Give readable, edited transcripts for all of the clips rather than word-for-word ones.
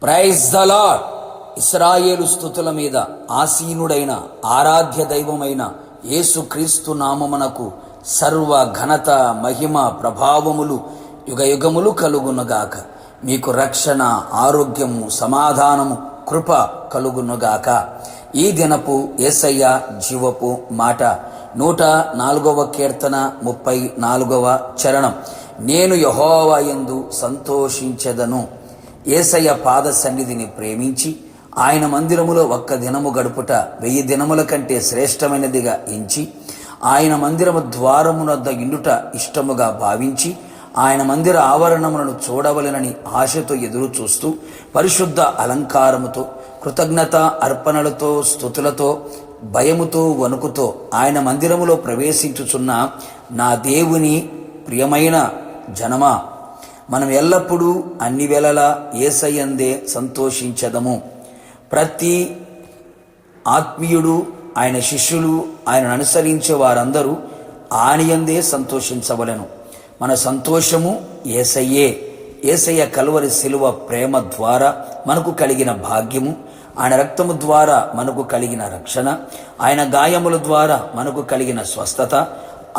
Praise the lord. ఇశ్రాయేలు స్తుతుల మీద ఆసీనుడైన ఆరాధ్య దైవమైన యేసుక్రీస్తు నామమునకు సర్వ ఘనత మహిమ ప్రభావములు యుగయుగములు కలుగునుగాక. మీకు రక్షణ, ఆరోగ్యము, సమాధానము, కృప కలుగునుగాక. ఈ దినపు యేసయ్య జీవపు మాట 104వ కీర్తన 34వ చరణం. నేను యెహోవా యందు సంతోషించెదను. యేసయ్య పాద సన్నిధిని ప్రేమించి ఆయన మందిరములో ఒక్క దినము గడుపుట 1000 దినముల కంటే శ్రేష్టమైనదిగా ఎంచి ఆయన మందిరము ద్వారమునొద్ద ఇండుట ఇష్టముగా భావించి ఆయన మందిర ఆవరణములను చూడవలెనని ఆశతో ఎదురు చూస్తూ పరిశుద్ధ అలంకారముతో, కృతజ్ఞత అర్పణలతో, స్తుతులతో, భయముతో, వణుకుతో ఆయన మందిరములో ప్రవేశించుచున్న నా దేవుని ప్రియమైన జనమా, మనం ఎల్లప్పుడూ అన్ని వేళలా యేసయ్యందే సంతోషించదము. ప్రతి ఆత్మీయుడు, ఆయన శిష్యులు, ఆయనను అనుసరించే వారందరూ ఆయనయందే సంతోషించవలెను. మన సంతోషము యేసయ్యే. యేసయ్య కల్వరి శిలువ ప్రేమ ద్వారా మనకు కలిగిన భాగ్యము, ఆయన రక్తము ద్వారా మనకు కలిగిన రక్షణ, ఆయన గాయముల ద్వారా మనకు కలిగిన స్వస్థత,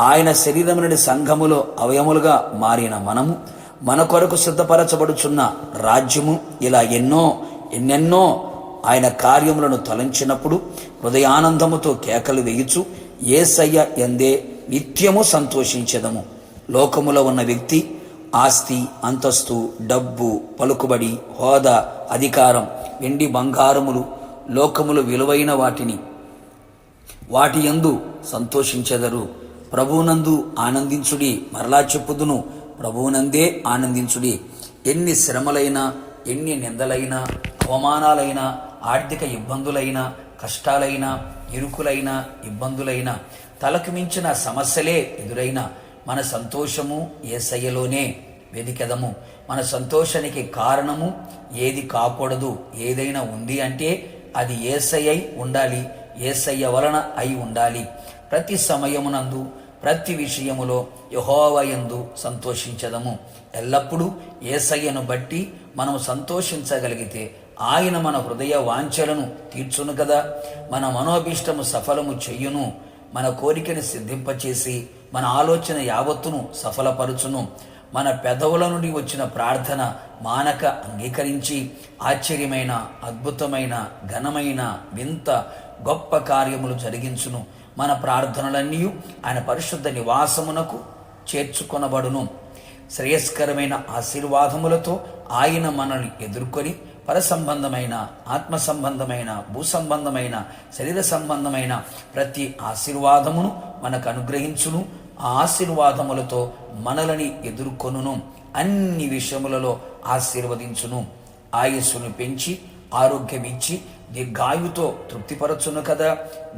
ఆయన శరీరం నుండి సంఘములో అవయములుగా మారిన మనము, మన కొరకు సిద్ధపరచబడుచున్న రాజ్యము, ఇలా ఎన్నెన్నో ఆయన కార్యములను తలంచినప్పుడు హృదయానందముతో కేకలు వేయుచు యేసయ్య యందే నిత్యము సంతోషించెదము. లోకములో ఉన్న వ్యక్తి ఆస్తి, అంతస్తు, డబ్బు, పలుకుబడి, హోదా, అధికారం, వెండి బంగారములు, లోకములు విలువైన వాటి యందు సంతోషించెదరు. ప్రభువునందు ఆనందించుడి. మరలా చెప్పుదును, ప్రభువునందే ఆనందించుడి. ఎన్ని శ్రమలైనా, ఎన్ని నిందలైనా, అవమానాలైనా, ఆర్థిక ఇబ్బందులైనా, కష్టాలైనా, ఇరుకులైనా, ఇబ్బందులైనా, తలకు మించిన సమస్యలే ఎదురైనా మన సంతోషము యేసయ్యలోనే వెదికెదము. మన సంతోషానికి కారణము ఏది కాకూడదు. ఏదైనా ఉంది అంటే అది యేసయ్య ఉండాలి, యేసయ్య వలన అయి ఉండాలి. ప్రతి సమయమునందు, ప్రతి విషయములో యెహోవా యందు సంతోషించదము. ఎల్లప్పుడూ యేసయ్యను బట్టి మనం సంతోషించగలిగితే ఆయన మన హృదయ వాంఛలను తీర్చును కదా. మన మనోభీష్టము సఫలము చెయ్యును. మన కోరికను సిద్ధింపచేసి మన ఆలోచన యావత్తును సఫలపరుచును. మన పెదవుల నుండి వచ్చిన ప్రార్థన మానక అంగీకరించి ఆశ్చర్యమైన, అద్భుతమైన, ఘనమైన, వింత, గొప్ప కార్యములు జరిగించును. మన ప్రార్థనలన్నీ ఆయన పరిశుద్ధ నివాసమునకు చేర్చుకొనబడును. శ్రేయస్కరమైన ఆశీర్వాదములతో ఆయన మనల్ని ఎదుర్కొని పర సంబంధమైన, ఆత్మ సంబంధమైన, భూ సంబంధమైన, శరీర సంబంధమైన ప్రతి ఆశీర్వాదమును మనకు అనుగ్రహించును. ఆ ఆశీర్వాదములతో మనలని ఎదుర్కొనును. అన్ని విషయములలో ఆశీర్వదించును. ఆయుస్సును పెంచి ఆరోగ్యమిచ్చి దీర్ఘాయుతో తృప్తిపరచును కదా.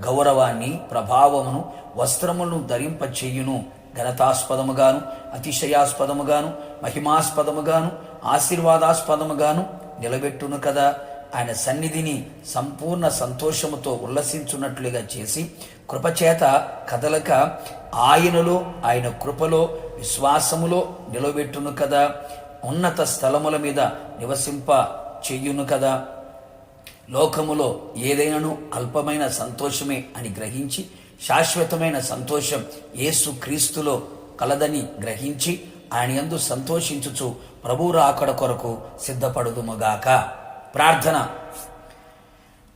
గౌరవాన్ని, ప్రభావమును, వస్త్రములను ధరింపచేయును. ఘనతాస్పదముగాను, అతిశయాస్పదముగాను, మహిమాస్పదముగాను, ఆశీర్వాదాస్పదముగాను నిలబెట్టును కదా. ఆయన సన్నిధిని సంపూర్ణ సంతోషముతో ఉల్లసించున్నట్లుగా చేసి కృపచేత కదలక ఆయనలో, ఆయన కృపలో, విశ్వాసములో నిలబెట్టును కదా. ఉన్నత స్థలముల మీద నివసింప చెయ్యును కదా. లోకములో ఏదైనాను అల్పమైన సంతోషమే అని గ్రహించి శాశ్వతమైన సంతోషం యేసు క్రీస్తులో కలదని గ్రహించి ఆయన యందు సంతోషించుచు ప్రభు రాకడ కొరకు సిద్ధపడుదుముగాక. ప్రార్థన.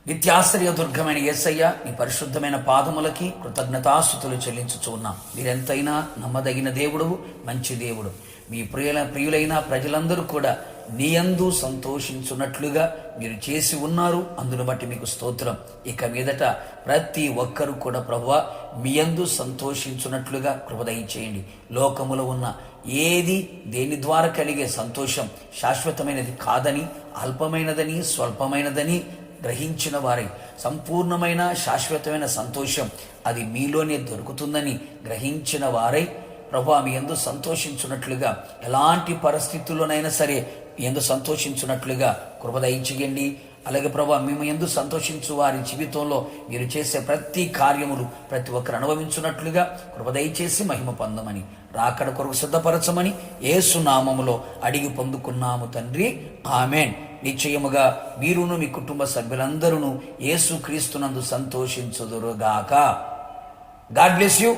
నిత్యాశ్రయ దుర్గమైన యేసయ్య, నీ పరిశుద్ధమైన పాదములకి కృతజ్ఞతాస్తుతులు చెల్లించుచు ఉన్నాం. మీరెంతైనా నమ్మదగిన దేవుడు, మంచి దేవుడు. మీ ప్రియులైన ప్రజలందరూ కూడా నీ యందు సంతోషించున్నట్లుగా మీరు చేసి ఉన్నారు. అందును బట్టి మీకు స్తోత్రం. ఇక మీదట ప్రతి ఒక్కరూ కూడా ప్రభువా మీ యందు సంతోషించున్నట్లుగా కృప దయచేయండి. లోకములో ఉన్న ఏది, దేని ద్వారా కలిగే సంతోషం శాశ్వతమైనది కాదని, అల్పమైనదని, స్వల్పమైనదని గ్రహించిన వారై సంపూర్ణమైన శాశ్వతమైన సంతోషం అది మీలోనే దొరుకుతుందని గ్రహించిన వారై ప్రభువా మీ యందు సంతోషించున్నట్లుగా, ఎలాంటి పరిస్థితుల్లోనైనా సరే మీ యందు సంతోషించున్నట్లుగా కృప దయచేయండి. అలాగే ప్రభువా మేము యందు సంతోషించు వారి జీవితంలో మీరు చేసే ప్రతి కార్యములు ప్రతి ఒక్కరు అనుభవించున్నట్లుగా కృప దయచేసి మహిమ పొందమని రాకడ కొరకు సిద్ధపరచమని యేసు నామములో అడిగి పొందుకున్నాము తండ్రి, ఆమెన్. నిశ్చయముగా మీరును మీ కుటుంబ సభ్యులందరూ యేసు క్రీస్తునందు సంతోషించుదురుగాక. God bless you.